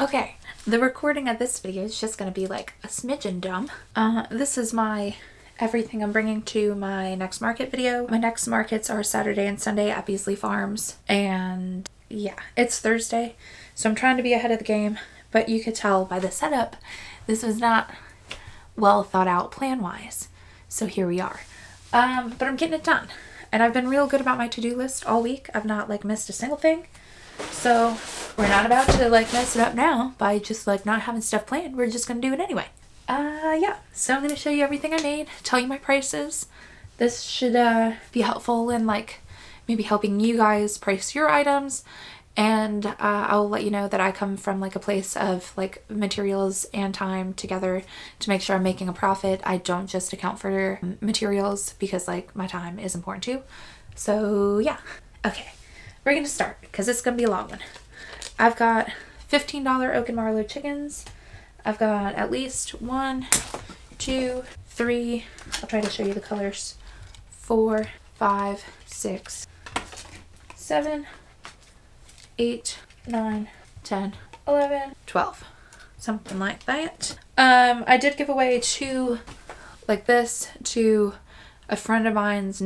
Okay, the recording of this video is just going to be like a smidgen dumb. This is my everything I'm bringing to my next market video. My next markets are Saturday and Sunday at Beasley Farms, and yeah, it's Thursday, so I'm trying to be ahead of the game, but you could tell by the setup this was not well thought out plan-wise, so here we are. But I'm getting it done, and I've been real good about my to-do list all week. I've not like missed a single thing, so we're not about to like mess it up now by just like not having stuff planned. We're just gonna do it anyway. Yeah, so I'm gonna show you everything I made, tell you my prices. This should be helpful in like maybe helping you guys price your items, and I'll let you know that I come from like a place of like materials and time together to make sure I'm making a profit. I don't just account for materials because like my time is important too. So yeah, okay, we're gonna start because it's gonna be a long one. I've got $15 Oak and Marlow chickens. I've got at least 1, 2, 3, I'll try to show you the colors, 4, 5, 6, 7, 8, 9, 10, 11, 12, something like that. I did give away 2 like this to a friend of mine's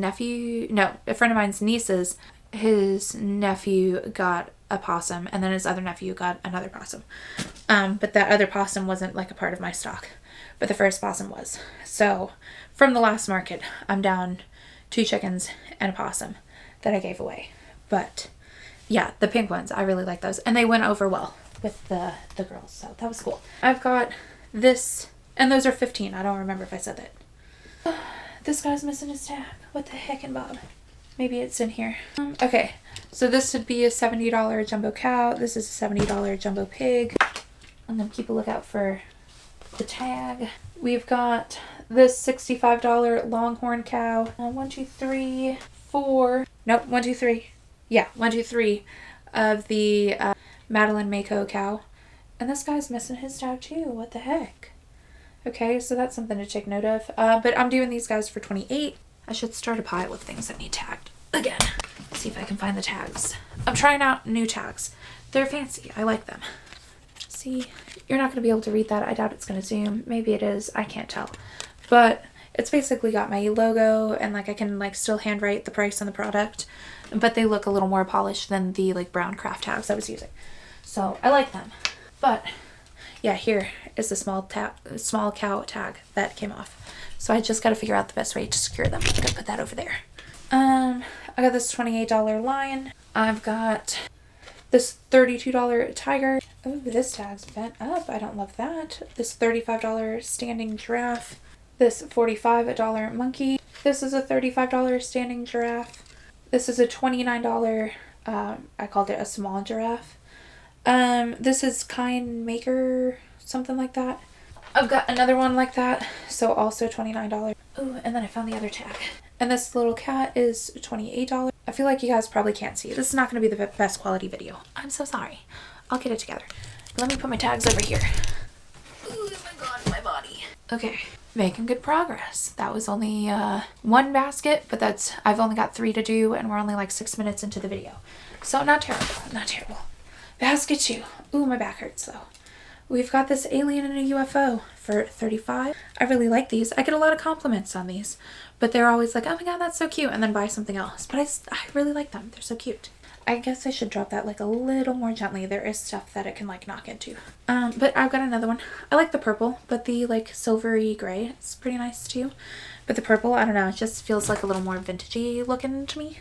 nieces. His nephew got a possum, and then his other nephew got another possum. But that other possum wasn't like a part of my stock, but the first possum was. So from the last market, I'm down 2 chickens and a possum that I gave away. But yeah, the pink ones, I really like those, and they went over well with the girls, so that was cool. I've got this, and those are 15. I don't remember if I said that. This guy's missing his tag. What the heck, and Bob? Maybe it's in here. Okay, so this would be a $70 jumbo cow. This is a $70 jumbo pig. I'm gonna keep a lookout for the tag. We've got this $65 longhorn cow. 1, 2, 3, 4. Nope, 1, 2, 3. Yeah, 1, 2, 3 of the Madeline Mako cow. And this guy's missing his tag too. What the heck? Okay, so that's something to take note of. But I'm doing these guys for $28. I should start a pile of things that need tagged again. See if I can find the tags. I'm trying out new tags. They're fancy. I like them. See, you're not going to be able to read that. I doubt it's going to zoom. Maybe it is. I can't tell. But it's basically got my logo, and like I can like still handwrite the price on the product, but they look a little more polished than the like brown craft tags I was using. So I like them. But yeah, here is the small cow tag that came off. So I just got to figure out the best way to secure them. I'm going to put that over there. I got this $28 lion. I've got this $32 tiger. Oh, this tag's bent up. I don't love that. This $35 standing giraffe. This $45 monkey. This is a $35 standing giraffe. This is a $29, I called it a small giraffe. This is Kind Maker, something like that. I've got another one like that, so also $29. Oh, and then I found the other tag. And this little cat is $28. I feel like you guys probably can't see. This is not going to be the best quality video. I'm so sorry. I'll get it together. Let me put my tags over here. Oh my god, my body. Okay, making good progress. That was only 1 basket, but I've only got 3 to do, and we're only like 6 minutes into the video. So not terrible, not terrible. Basket 2. Ooh, my back hurts though. We've got this alien and a UFO for $35. I really like these. I get a lot of compliments on these, but they're always like, oh my god, that's so cute, and then buy something else. But I really like them. They're so cute. I guess I should drop that like a little more gently. There is stuff that it can like knock into. But I've got another one. I like the purple, but the like silvery gray, it's pretty nice too. But the purple, I don't know, it just feels like a little more vintagey looking to me.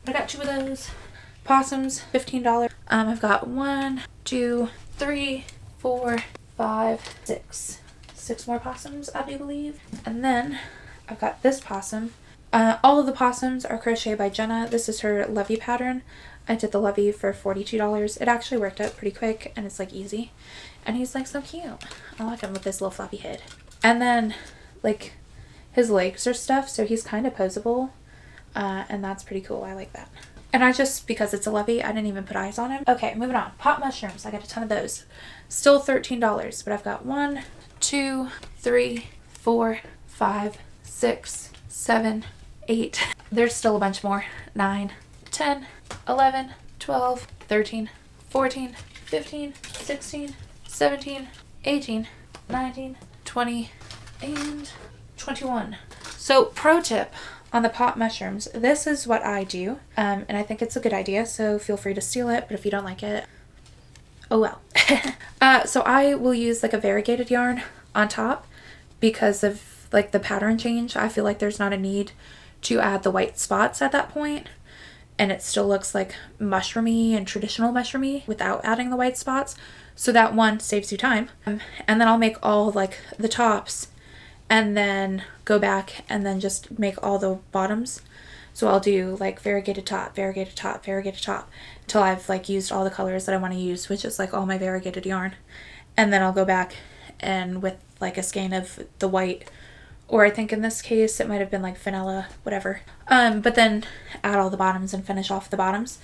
But I got 2 of those. Possums, $15. I've got 1, 2, 3, 4, 5, 6. 6 more possums, I do believe. And then I've got this possum. All of the possums are crocheted by Jenna. This is her lovey pattern. I did the lovey for $42. It actually worked out pretty quick, and it's like easy. And he's like so cute. I like him with his little floppy head. And then like his legs are stuffed, so he's kind of posable. And that's pretty cool. I like that. And because it's a lovey, I didn't even put eyes on him. Okay, moving on. Pot mushrooms. I got a ton of those. Still $13, but I've got 1, 2, 3, 4, 5, 6, 7, 8. There's still a bunch more. 9, 10, 11, 12, 13, 14, 15, 16, 17, 18, 19, 20, and 21. So pro tip on the pot mushrooms, this is what I do, and I think it's a good idea, so feel free to steal it, but if you don't like it, oh well. So I will use like a variegated yarn on top because of like the pattern change. I feel like there's not a need to add the white spots at that point, and it still looks like mushroomy and traditional mushroomy without adding the white spots. So that one saves you time. And then I'll make all like the tops and then go back and then just make all the bottoms. So I'll do like variegated top, variegated top, variegated top until I've like used all the colors that I want to use, which is like all my variegated yarn. And then I'll go back and with like a skein of the white, or I think in this case it might have been like vanilla, whatever. But then add all the bottoms and finish off the bottoms.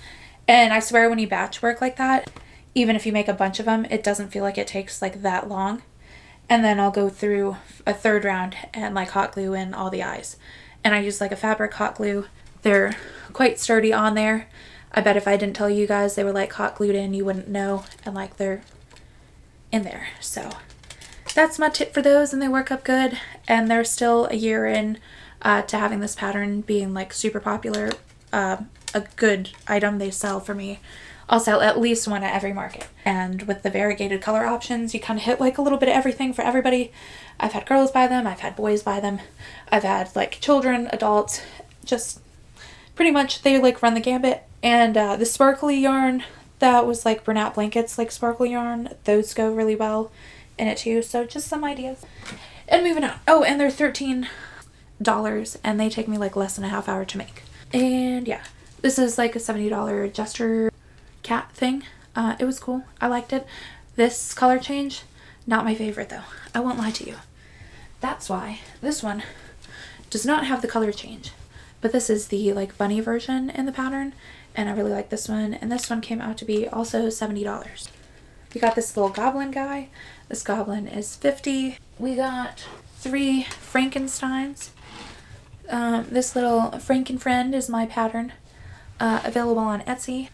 And I swear when you batch work like that, even if you make a bunch of them, it doesn't feel like it takes like that long. And then I'll go through a third round and like hot glue in all the eyes. And I use like a fabric hot glue. They're quite sturdy on there. I bet if I didn't tell you guys they were like hot glued in, you wouldn't know. And like they're in there. So that's my tip for those, and they work up good. And they're still a year in to having this pattern being like super popular. A good item they sell for me. I'll sell at least one at every market. And with the variegated color options, you kind of hit like a little bit of everything for everybody. I've had girls buy them, I've had boys buy them, I've had like children, adults, just pretty much they like run the gambit. And the sparkly yarn that was like burnout blankets, like sparkly yarn, those go really well in it too. So just some ideas. And moving on. Oh, and they're $13 and they take me like less than a half hour to make. And yeah, this is like a $70 gesture cat thing. It was cool. I liked it. This color change, not my favorite though. I won't lie to you. That's why this one does not have the color change. But this is the like bunny version in the pattern, and I really like this one. And this one came out to be also $70. We got this little goblin guy. This goblin is $50. We got 3 Frankensteins. This little Frankenfriend is my pattern, available on Etsy.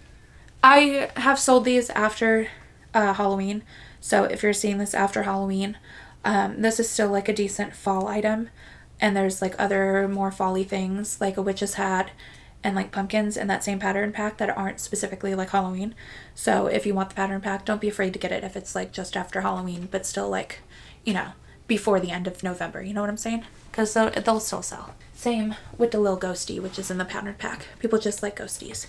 I have sold these after Halloween, so if you're seeing this after Halloween, this is still like a decent fall item. And there's like other more fall-y things like a witch's hat and like pumpkins in that same pattern pack that aren't specifically like Halloween. So if you want the pattern pack, don't be afraid to get it if it's like just after Halloween, but still like, you know, before the end of November. You know what I'm saying? Because they'll still sell. Same with the little ghosty, which is in the pattern pack. People just like ghosties.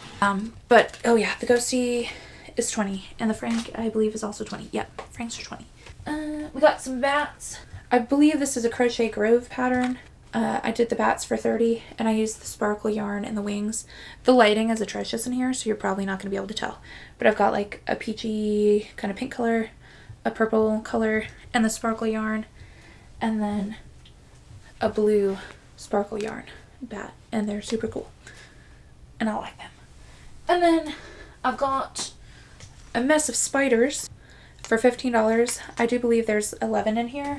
But oh yeah, the ghosty is 20 and the Frank I believe is also 20. Yep, Franks are 20. We got some bats. I believe this is a Crochet Grove pattern. I did the bats for 30 and I used the sparkle yarn in the wings. The lighting is atrocious in here, so you're probably not going to be able to tell. But I've got like a peachy kind of pink color, a purple color, and the sparkle yarn, and then a blue sparkle yarn bat, and they're super cool. And I like them. And then I've got a mess of spiders for $15. I do believe there's 11 in here.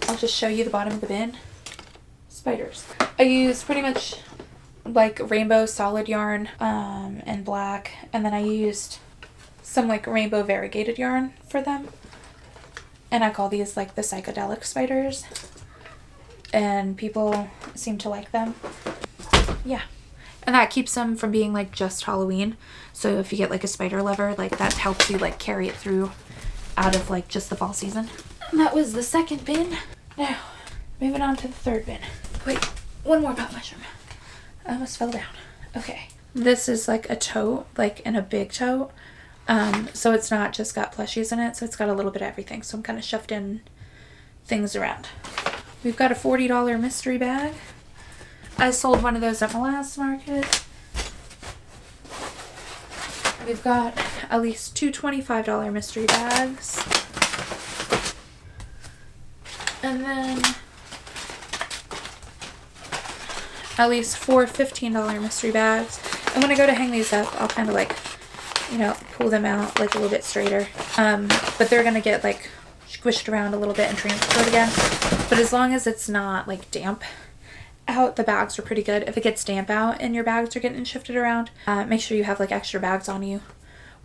I'll just show you the bottom of the bin. Spiders. I use pretty much like rainbow solid yarn and black, and then I used some like rainbow variegated yarn for them, and I call these like the psychedelic spiders, and people seem to like them. Yeah, and that keeps them from being like just Halloween. So if you get like a spider lover, like that helps you like carry it through out of like just the fall season. And that was the second bin. Now moving on to the third bin. Wait, one more pot mushroom. I almost fell down. Okay. This is like a tote, like in a big tote. So it's not just got plushies in it, so it's got a little bit of everything. So I'm kind of shoved in things around. We've got a $40 mystery bag. I sold one of those at my last market. We've got at least 2 $25 mystery bags. And then at least 4 $15 mystery bags. And when I go to hang these up, I'll kind of like, you know, pull them out like a little bit straighter. But they're going to get like squished around a little bit and transferred again. But as long as it's not like damp out, the bags are pretty good. If it gets damp out and your bags are getting shifted around, make sure you have like extra bags on you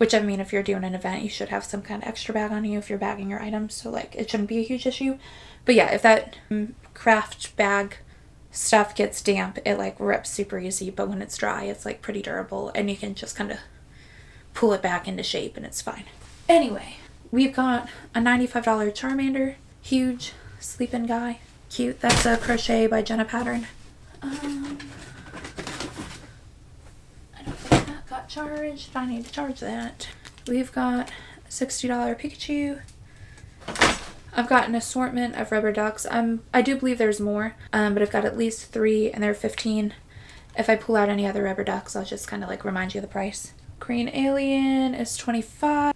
which I mean, if you're doing an event, you should have some kind of extra bag on you if you're bagging your items, so like it shouldn't be a huge issue. But yeah, if that craft bag stuff gets damp, it like rips super easy, but when it's dry, it's like pretty durable, and you can just kind of pull it back into shape and it's fine. Anyway, we've got a $95 Charmander, huge, sleeping guy, cute. That's a Crochet by Jenna pattern. I don't think that got charged. I need to charge that. We've got a $60 Pikachu. I've got an assortment of rubber ducks. I do believe there's more, but I've got at least 3 and they're 15. If I pull out any other rubber ducks, I'll just kind of like remind you of the price. Green Alien is 25.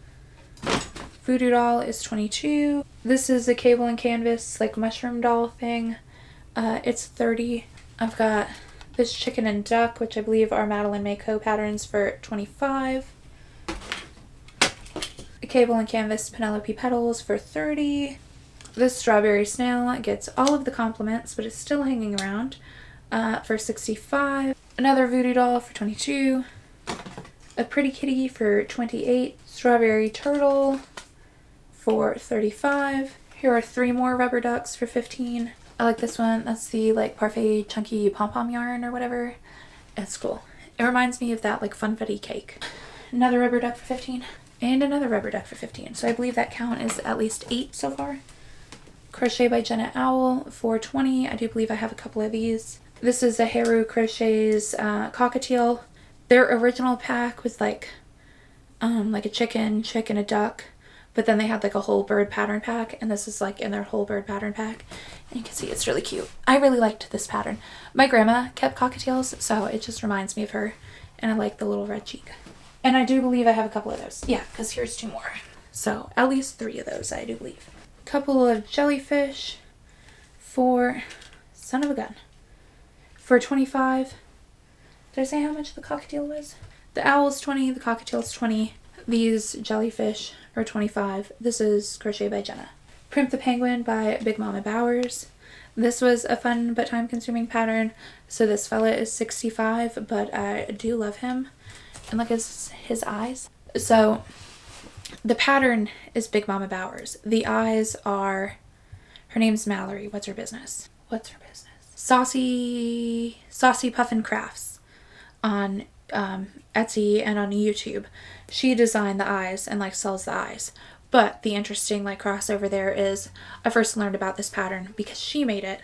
Voodoo Doll is 22. This is a cable and canvas like mushroom doll thing. It's 30. I've got this chicken and duck, which I believe are Madeline Mayco patterns, for 25. A cable and canvas Penelope Petals for 30. This strawberry snail gets all of the compliments, but it's still hanging around, for 65. Another voodoo doll for 22. A pretty kitty for 28. Strawberry turtle for 35. Here are 3 more rubber ducks for 15. I like this one. That's the like parfait chunky pom-pom yarn or whatever. It's cool. It reminds me of that like funfetti cake. Another rubber duck for 15. And another rubber duck for 15. So I believe that count is at least 8 so far. Crochet by Jenna Owl for 20. I do believe I have a couple of these. This is a Haru Crochet's cockatiel. Their original pack was like a chicken, a duck, but then they had like a whole bird pattern pack, and this is like in their whole bird pattern pack. And you can see it's really cute. I really liked this pattern. My grandma kept cockatiels, so it just reminds me of her, and I like the little red cheek. And I do believe I have a couple of those. Yeah, because here's 2 more. So at least 3 of those, I do believe. Couple of jellyfish for, son of a gun, for 25. Did I say how much the cockatiel was? The owl's 20, the cockatiel's 20. These jellyfish are 25. This is Crochet by Jenna. Primp the Penguin by Big Mama Bowers. This was a fun but time-consuming pattern. So this fella is 65, but I do love him. And look at his eyes. So the pattern is Big Mama Bowers. The eyes are, her name's Mallory. What's her business? Saucy Puffin Crafts on Etsy and on YouTube. She designed the eyes and like sells the eyes. But the interesting like crossover there is I first learned about this pattern because she made it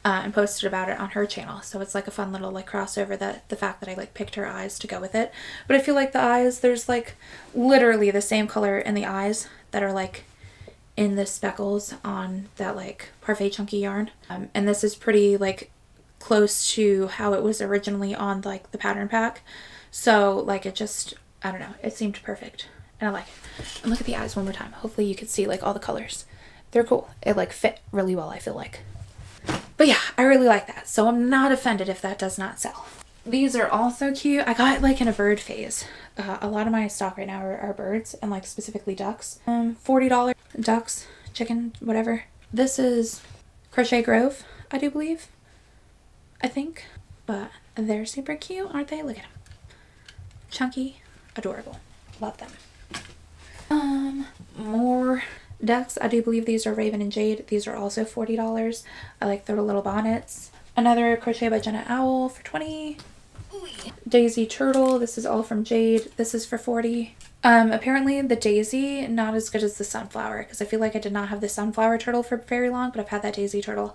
and posted about it on her channel. So it's like a fun little like crossover, that the fact that I like picked her eyes to go with it. But I feel like the eyes, there's like literally the same color in the eyes that are like in the speckles on that like parfait chunky yarn. And this is pretty like close to how it was originally on like the pattern pack. So like it just, I don't know, it seemed perfect and I like it. And look at the eyes one more time. Hopefully you could see like all the colors. They're cool. It like fit really well, I feel like. But yeah, I really like that. So I'm not offended if that does not sell. These are also cute. I got like in a bird phase. A lot of my stock right now are birds and like specifically ducks. $40 ducks, chicken, whatever. This is Crochet Grove, I do believe. I think. But they're super cute, aren't they? Look at them. Chunky, adorable. Love them. More ducks. I do believe these are Raven and Jade. These are also $40. I like their little bonnets. Another Crochet by Jenna Owl for 20. Daisy Turtle. This is all from Jade. This is for 40. Apparently the Daisy, not as good as the Sunflower, because I feel like I did not have the Sunflower Turtle for very long, but I've had that Daisy Turtle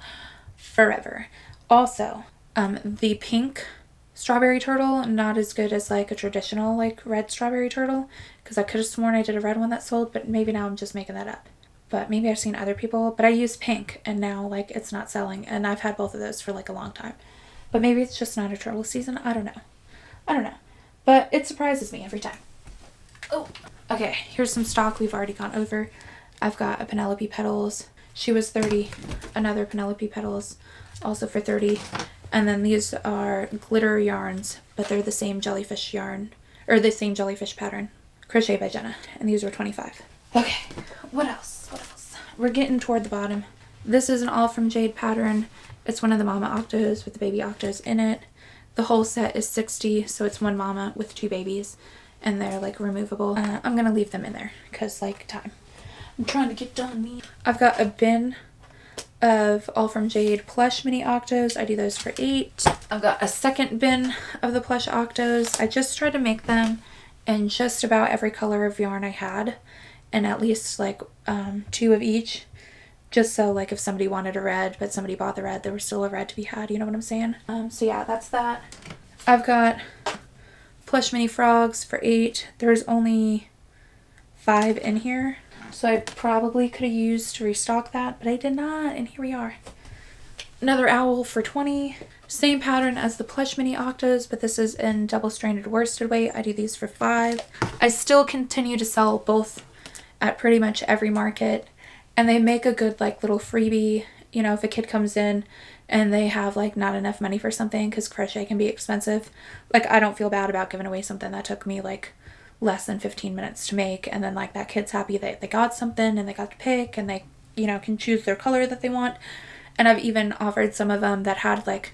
forever. Also, the pink Strawberry Turtle, not as good as like a traditional like red Strawberry Turtle, because I could have sworn I did a red one that sold, but maybe now I'm just making that up. But maybe I've seen other people, but I use pink and now like it's not selling, and I've had both of those for like a long time. But maybe it's just not a turtle season. I don't know. But it surprises me every time. Oh, okay. Here's some stock we've already gone over. I've got a Penelope Petals. She was 30. Another Penelope Petals, also for 30. And then these are glitter yarns, but they're the same jellyfish yarn, or the same jellyfish pattern. Crochet by Jenna. And these were 25. Okay, what else? We're getting toward the bottom. This is an all from Jade pattern. It's one of the mama octos with the baby octos in it. The whole set is 60, so it's one mama with 2 babies. and they're like removable. I'm gonna leave them in there because like time. I'm trying to get done. I've got a bin of All From Jade plush mini octos. I do those for $8. I've got a second bin of the plush octos. I just tried to make them in just about every color of yarn I had, and at least like 2 of each, just so like if somebody wanted a red but somebody bought the red, there was still a red to be had, you know what I'm saying? So yeah, that's that. I've got plush mini frogs for $8. There's only 5 in here, so I probably could have used to restock that, but I did not, and here we are. Another owl for $20. Same pattern as the plush mini octos, but this is in double-stranded worsted weight. I do these for $5. I still continue to sell both at pretty much every market, and they make a good like little freebie, you know, if a kid comes in and they have like not enough money for something, because crochet can be expensive. Like, I don't feel bad about giving away something that took me like less than 15 minutes to make, and then like that kid's happy that they got something and they got to pick, and they, you know, can choose their color that they want. And I've even offered some of them that had like,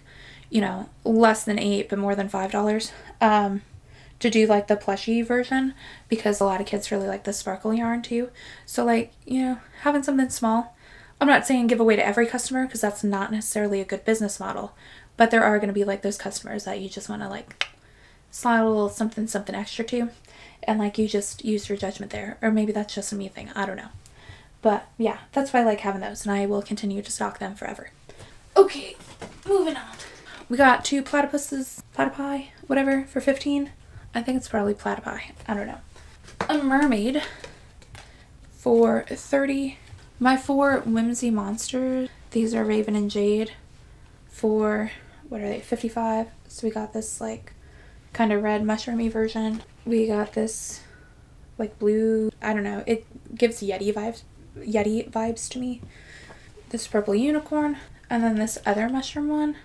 you know, less than $8 but more than $5 to do like the plushie version, because a lot of kids really like the sparkle yarn too. So like, you know, having something small. I'm not saying give away to every customer, because that's not necessarily a good business model, but there are going to be like those customers that you just want to like slide a little something extra to, and like you just use your judgment there. Or maybe that's just a me thing, I don't know. But yeah, that's why I like having those, and I will continue to stock them forever. Okay, moving on. We got 2 platypi, whatever, for $15. I think it's probably platypi, I don't know. A mermaid for $30. My 4 Whimsy monsters, these are Raven and Jade, for, what are they, $55. So we got this like kind of red mushroomy version. We got this like blue, I don't know, it gives Yeti vibes to me. This purple unicorn, and then this other mushroom one.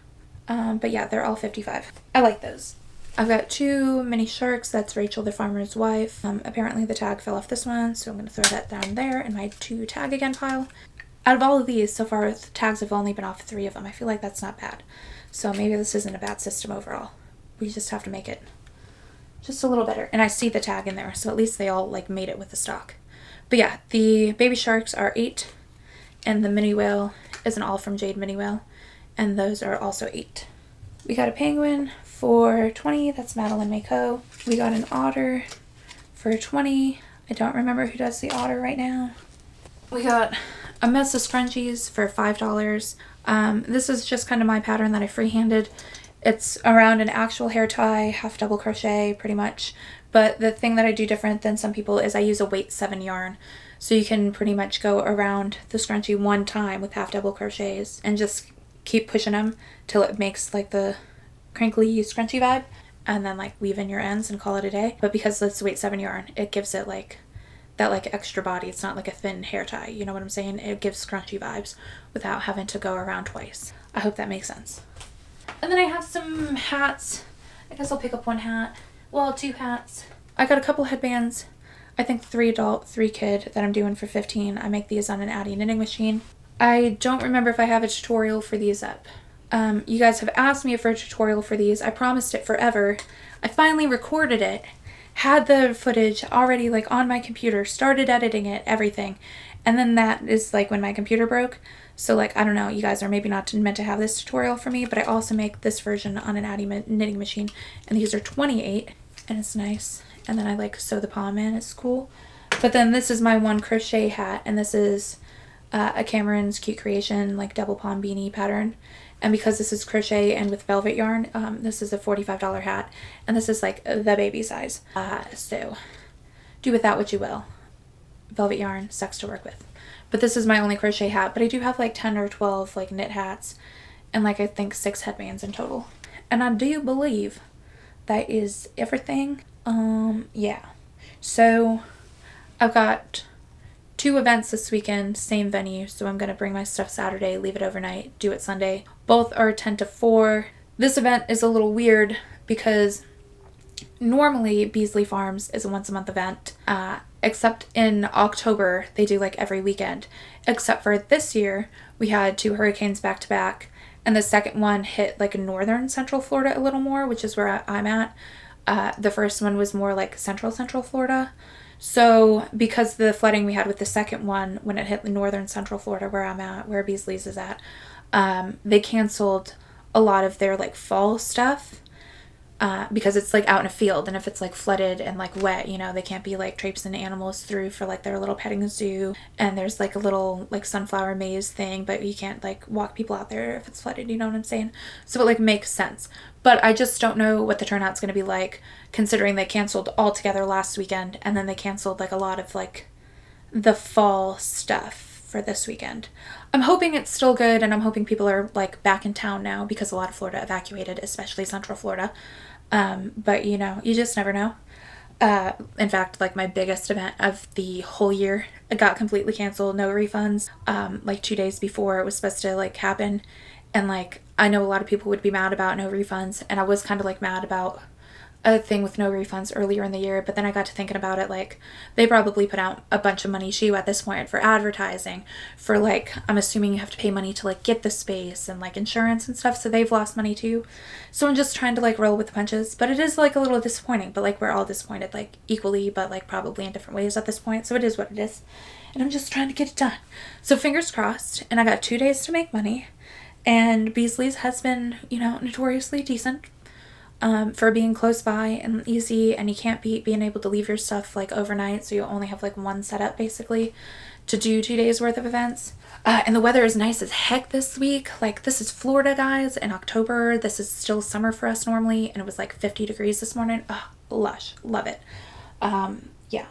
But yeah, they're all $55. I like those. I've got 2 mini sharks. That's Rachel the farmer's wife. Apparently the tag fell off this one, so I'm going to throw that down there in my 2 tag again pile. Out of all of these, so far the tags have only been off 3 of them. I feel like that's not bad. So maybe this isn't a bad system overall. We just have to make it just a little better. And I see the tag in there, so at least they all like made it with the stock. But yeah, the baby sharks are $8, and the mini whale is an All From Jade mini whale, and those are also $8. We got a penguin for $20. That's Madeline Mako. We got an otter for $20. I don't remember who does the otter right now. We got a mess of scrunchies for $5. This is just kind of my pattern that I freehanded. It's around an actual hair tie, half double crochet pretty much. But the thing that I do different than some people is I use a weight 7 yarn. So you can pretty much go around the scrunchie one time with half double crochets and just keep pushing them till it makes like the crinkly scrunchy vibe, and then like weave in your ends and call it a day. But because it's weight 7 yarn, it gives it like that like extra body. It's not like a thin hair tie, you know what I'm saying? It gives scrunchy vibes without having to go around twice. I hope that makes sense. And then I have some hats. I guess I'll pick up 1 hat. Well, 2 hats. I got a couple headbands. I think 3 adult, 3 kid that I'm doing for $15. I make these on an Addie knitting machine. I don't remember if I have a tutorial for these up. You guys have asked me for a tutorial for these. I promised it forever. I finally recorded it, had the footage already like on my computer, started editing it, everything. And then that is like when my computer broke. So like, I don't know, you guys are maybe not meant to have this tutorial for me, but I also make this version on an Addie knitting machine. And these are 28, and it's nice. And then I like sew the palm in, it's cool. But then this is my 1 crochet hat, and this is a Cameron's Cute Creation like double palm beanie pattern. And because this is crochet and with velvet yarn, this is a $45 hat, and this is like the baby size. So do with that what you will. Velvet yarn sucks to work with. But this is my only crochet hat, but I do have like 10 or 12 like knit hats, and like I think 6 headbands in total. And I do believe that is everything. Yeah. So I've got 2 events this weekend, same venue, so I'm going to bring my stuff Saturday, leave it overnight, do it Sunday. Both are 10 to 4. This event is a little weird because normally Beasley Farms is a once a month event, except in October they do like every weekend. Except for this year, we had 2 hurricanes back to back, and the second one hit like northern central Florida a little more, which is where I'm at. The first one was more like central Florida. So because the flooding we had with the second one, when it hit the northern central Florida where I'm at, where Beasley's is at, they canceled a lot of their like fall stuff. Because it's like out in a field, and if it's like flooded and like wet, you know, they can't be like traipsing animals through for like their little petting zoo. And there's like a little like sunflower maze thing, but you can't like walk people out there if it's flooded, you know what I'm saying? So it like makes sense. But I just don't know what the turnout's going to be like, considering they canceled altogether last weekend, and then they canceled like a lot of like the fall stuff for this weekend. I'm hoping it's still good, and I'm hoping people are like back in town now, because a lot of Florida evacuated, especially Central Florida. But you know, you just never know. In fact, like my biggest event of the whole year got completely canceled, no refunds, like 2 days before it was supposed to like happen. And like, I know a lot of people would be mad about no refunds, and I was kind of like mad about a thing with no refunds earlier in the year, but then I got to thinking about it, like they probably put out a bunch of money too at this point for advertising, for like, I'm assuming you have to pay money to like get the space and like insurance and stuff, so they've lost money too. So I'm just trying to like roll with the punches, but it is like a little disappointing, but like we're all disappointed like equally, but like probably in different ways at this point, so it is what it is, and I'm just trying to get it done. So fingers crossed, and I got 2 days to make money, and Beasley's has been, you know, notoriously decent. For being close by and easy, and you can't beat being able to leave your stuff like overnight, so you only have like one setup basically to do 2 days worth of events. And the weather is nice as heck this week. Like, this is Florida, guys, in October. This is still summer for us normally, and it was like 50 degrees this morning. Oh, lush. Love it. Yeah.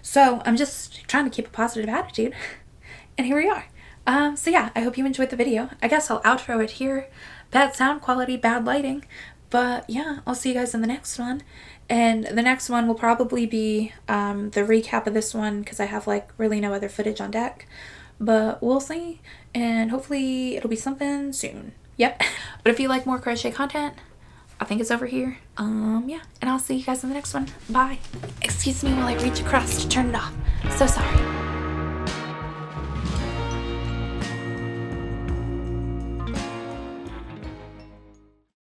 So I'm just trying to keep a positive attitude, and here we are. So yeah, I hope you enjoyed the video. I guess I'll outro it here. Bad sound quality, bad lighting. But yeah, I'll see you guys in the next one. And the next one will probably be the recap of this one, because I have like really no other footage on deck. But we'll see. And hopefully it'll be something soon. Yep. But if you like more crochet content, I think it's over here. Yeah. And I'll see you guys in the next one. Bye. Excuse me while I reach across to turn it off. So sorry.